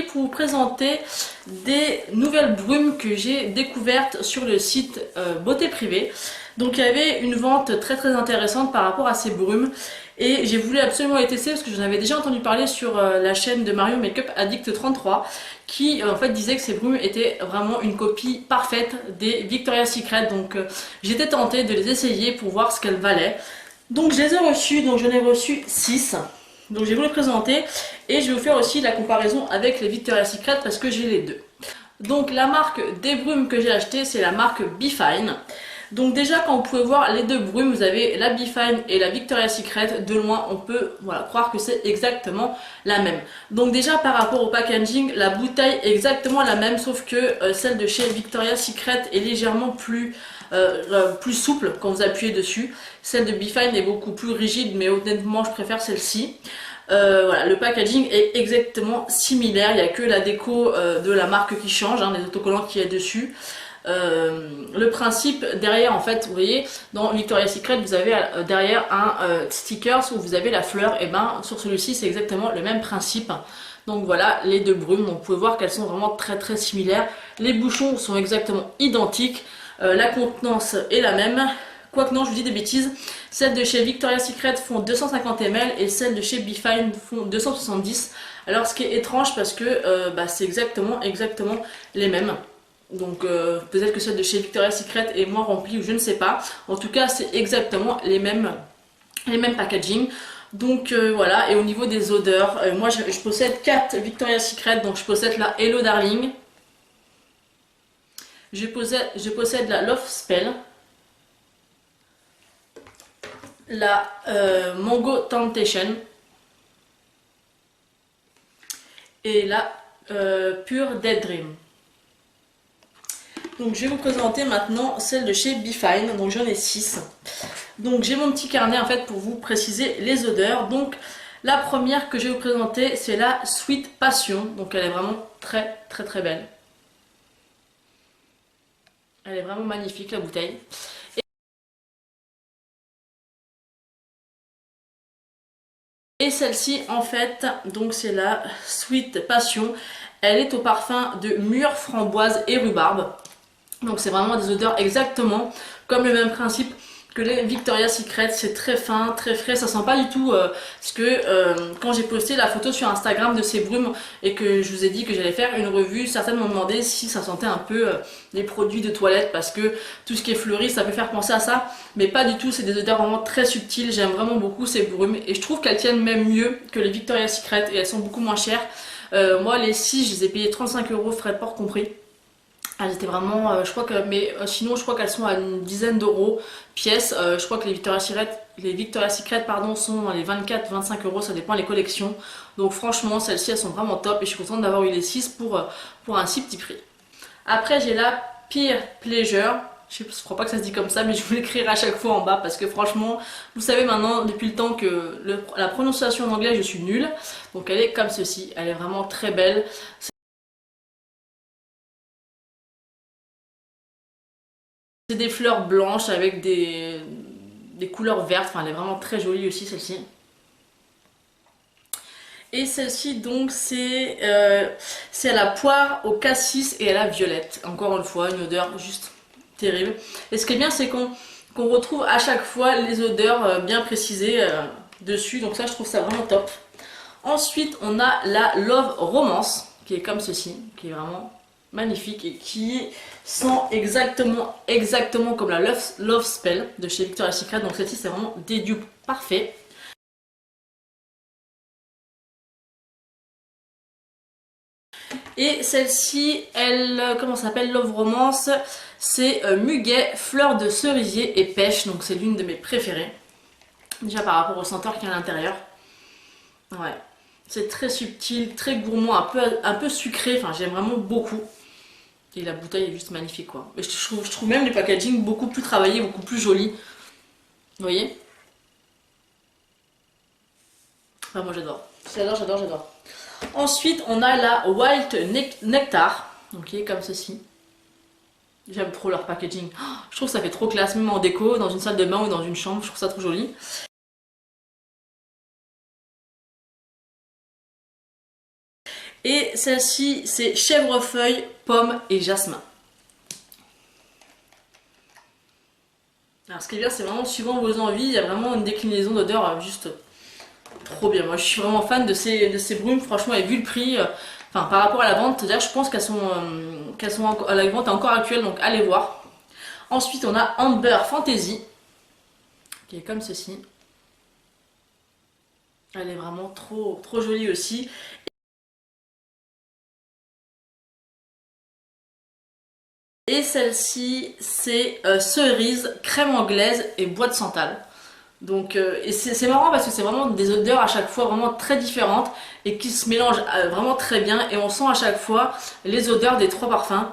aujourd'hui pour vous présenter des nouvelles brumes que j'ai découvertes sur le site Beauté Privée. Donc il y avait une vente très intéressante par rapport à ces brumes et j'ai voulu absolument les tester parce que j'en avais déjà entendu parler sur la chaîne de Mario Makeup Addict 33 qui en fait disait que ces brumes étaient vraiment une copie parfaite des Victoria's Secret. Donc j'étais tentée de les essayer pour voir ce qu'elles valaient. Donc je les ai reçues, donc j'en ai reçu 6. Donc je vais vous les présenter et je vais vous faire aussi la comparaison avec les Victoria's Secret parce que j'ai les deux. Donc la marque des brumes que j'ai acheté, c'est la marque Be Fine. Donc déjà quand vous pouvez voir les deux brumes, vous avez la Be Fine et la Victoria's Secret. De loin on peut croire que c'est exactement la même. Donc déjà par rapport au packaging, la bouteille est exactement la même, sauf que celle de chez Victoria's Secret est légèrement plus souple quand vous appuyez dessus. Celle de Be Fine est beaucoup plus rigide, mais honnêtement je préfère celle-ci. Voilà, le packaging est exactement similaire, il n'y a que la déco de la marque qui change, hein, les autocollants qui est dessus. Le principe derrière, en fait, vous voyez, dans Victoria's Secret, vous avez derrière un sticker où vous avez la fleur, et ben sur celui-ci c'est exactement le même principe. Donc voilà les deux brumes, donc vous pouvez voir qu'elles sont vraiment très similaires. Les bouchons sont exactement identiques, la contenance est la même. Quoique non, je vous dis des bêtises, celles de chez Victoria's Secret font 250 ml et celles de chez Be Fine font 270. Alors ce qui est étrange parce que c'est exactement les mêmes. Donc peut-être que celle de chez Victoria's Secret est moins remplie ou je ne sais pas. En tout cas c'est exactement les mêmes packaging. Donc voilà, et au niveau des odeurs, moi je possède 4 Victoria's Secret, donc je possède la Hello Darling. Je possède la Love Spell. La Mango Temptation et la Pure Dead Dream. Donc je vais vous présenter maintenant celle de chez Be Fine, donc j'en ai 6. Donc j'ai mon petit carnet en fait pour vous préciser les odeurs. Donc la première que je vais vous présenter c'est la Sweet Passion, donc elle est vraiment très belle. Elle est vraiment magnifique la bouteille. Et celle-ci en fait, donc c'est la Sweet Passion. Elle est au parfum de mûre, framboise et rhubarbe. Donc c'est vraiment des odeurs exactement comme le même principe que les Victoria's Secret. C'est très fin, très frais, ça sent pas du tout parce que quand j'ai posté la photo sur Instagram de ces brumes et que je vous ai dit que j'allais faire une revue, certaines m'ont demandé si ça sentait un peu les produits de toilette parce que tout ce qui est fleuri ça peut faire penser à ça, mais pas du tout, c'est des odeurs vraiment très subtiles. J'aime vraiment beaucoup ces brumes et je trouve qu'elles tiennent même mieux que les Victoria's Secret et elles sont beaucoup moins chères. Moi les 6 je les ai payées 35 €, frais de port compris. Elles étaient vraiment, je crois que, mais sinon je crois qu'elles sont à une dizaine d'euros pièce. Je crois que les Victoria's Secret pardon, sont dans les 24-25 €, ça dépend les collections. Donc franchement celles-ci elles sont vraiment top et je suis contente d'avoir eu les 6 pour un si petit prix. Après j'ai la Peer Pleasure. Je crois pas que ça se dit comme ça, mais je vous l'écrirai à chaque fois en bas parce que franchement, vous savez maintenant depuis le temps que la prononciation en anglais je suis nulle. Donc elle est comme ceci, elle est vraiment très belle. C'est des fleurs blanches avec des couleurs vertes, enfin elle est vraiment très jolie aussi celle-ci. Et celle-ci donc c'est à la poire, au cassis et à la violette. Encore une fois une odeur juste terrible. Et ce qui est bien c'est qu'on retrouve à chaque fois les odeurs bien précisées dessus, donc ça je trouve ça vraiment top. Ensuite on a la Love Romance qui est comme ceci, qui est vraiment magnifique et qui sent exactement comme la Love Spell de chez Victoria's Secret. Donc celle-ci c'est vraiment des dupes parfaits. Et celle-ci, elle, comment ça s'appelle, Love Romance, c'est muguet, fleur de cerisier et pêche. Donc c'est l'une de mes préférées. Déjà par rapport au senteur qu'il y a à l'intérieur. Ouais. C'est très subtil, très gourmand, un peu sucré. Enfin j'aime vraiment beaucoup. Et la bouteille est juste magnifique quoi. Et je trouve même le packaging beaucoup plus travaillé, beaucoup plus joli. Vous voyez? Enfin moi j'adore. J'adore. Ensuite on a la Wild Nectar. Donc comme ceci. J'aime trop leur packaging. Oh, je trouve que ça fait trop classe, même en déco, dans une salle de bain ou dans une chambre. Je trouve ça trop joli. Et celle-ci, c'est chèvrefeuille, pomme et jasmin. Alors ce qui est bien, c'est vraiment suivant vos envies, il y a vraiment une déclinaison d'odeurs juste trop bien. Moi je suis vraiment fan de ces brumes, franchement, et vu le prix, enfin par rapport à la vente, d'ailleurs je pense qu'elles sont à la vente encore actuelle, donc allez voir. Ensuite on a Amber Fantasy, qui est comme ceci. Elle est vraiment trop jolie aussi. Et celle-ci, c'est cerise, crème anglaise et bois de santal. Donc, et c'est marrant parce que c'est vraiment des odeurs à chaque fois vraiment très différentes et qui se mélangent vraiment très bien. Et on sent à chaque fois les odeurs des 3 parfums.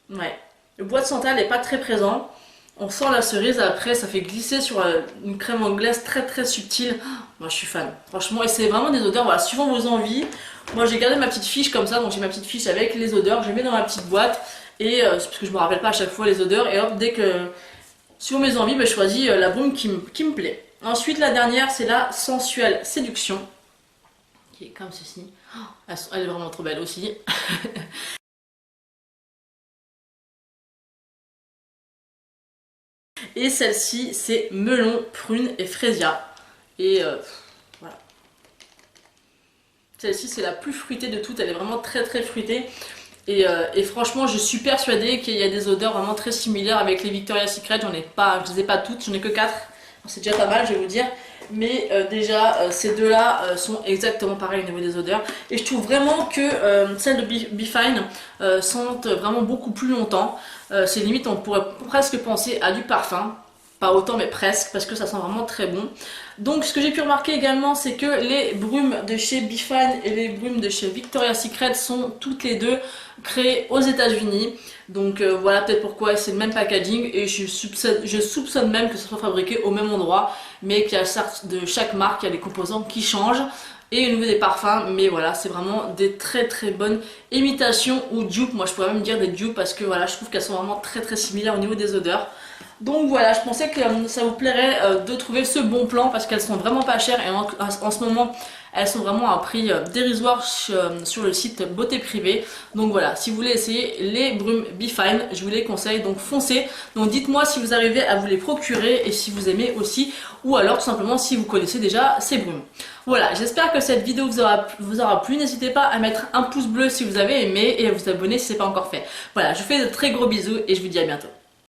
Ouais. Le bois de santal n'est pas très présent. On sent la cerise, après ça fait glisser sur une crème anglaise très subtile. Moi je suis fan, franchement, et c'est vraiment des odeurs, voilà, suivant vos envies. Moi j'ai gardé ma petite fiche comme ça, donc j'ai ma petite fiche avec les odeurs, je les mets dans ma petite boîte, et parce que je me rappelle pas à chaque fois les odeurs, et hop, dès que, suivant mes envies, je choisis la brume qui me plaît. Ensuite la dernière, c'est la sensuelle séduction, qui est comme ceci. Oh, elle est vraiment trop belle aussi. Et celle-ci, c'est melon, prune et frésia. Et voilà. Celle-ci, c'est la plus fruitée de toutes. Elle est vraiment très fruitée. Et franchement, je suis persuadée qu'il y a des odeurs vraiment très similaires avec les Victoria's Secret. J'en ai pas, je les ai pas toutes, j'en ai que 4. C'est déjà pas mal, je vais vous dire. Mais déjà, ces deux-là sont exactement pareils au niveau des odeurs. Et je trouve vraiment que celles de Be Fine sentent vraiment beaucoup plus longtemps. C'est limite, on pourrait presque penser à du parfum. Pas autant, mais presque, parce que ça sent vraiment très bon. Donc, ce que j'ai pu remarquer également, c'est que les brumes de chez Be Fine et les brumes de chez Victoria's Secret sont toutes les deux créées aux États-Unis. Donc, voilà peut-être pourquoi c'est le même packaging. Et je soupçonne même que ce soit fabriqué au même endroit, mais qu'il y a de chaque marque, il y a des composants qui changent. Et au niveau des parfums, mais voilà, c'est vraiment des très bonnes imitations ou dupes. Moi, je pourrais même dire des dupes parce que voilà, je trouve qu'elles sont vraiment très similaires au niveau des odeurs. Donc voilà, je pensais que ça vous plairait de trouver ce bon plan parce qu'elles sont vraiment pas chères et en ce moment elles sont vraiment à un prix dérisoire sur le site Beauté Privée. Donc voilà, si vous voulez essayer les brumes Be Fine, je vous les conseille, donc foncez. Donc dites-moi si vous arrivez à vous les procurer et si vous aimez aussi, ou alors tout simplement si vous connaissez déjà ces brumes. Voilà, j'espère que cette vidéo vous aura plu. N'hésitez pas à mettre un pouce bleu si vous avez aimé et à vous abonner si ce n'est pas encore fait. Voilà, je vous fais de très gros bisous et je vous dis à bientôt.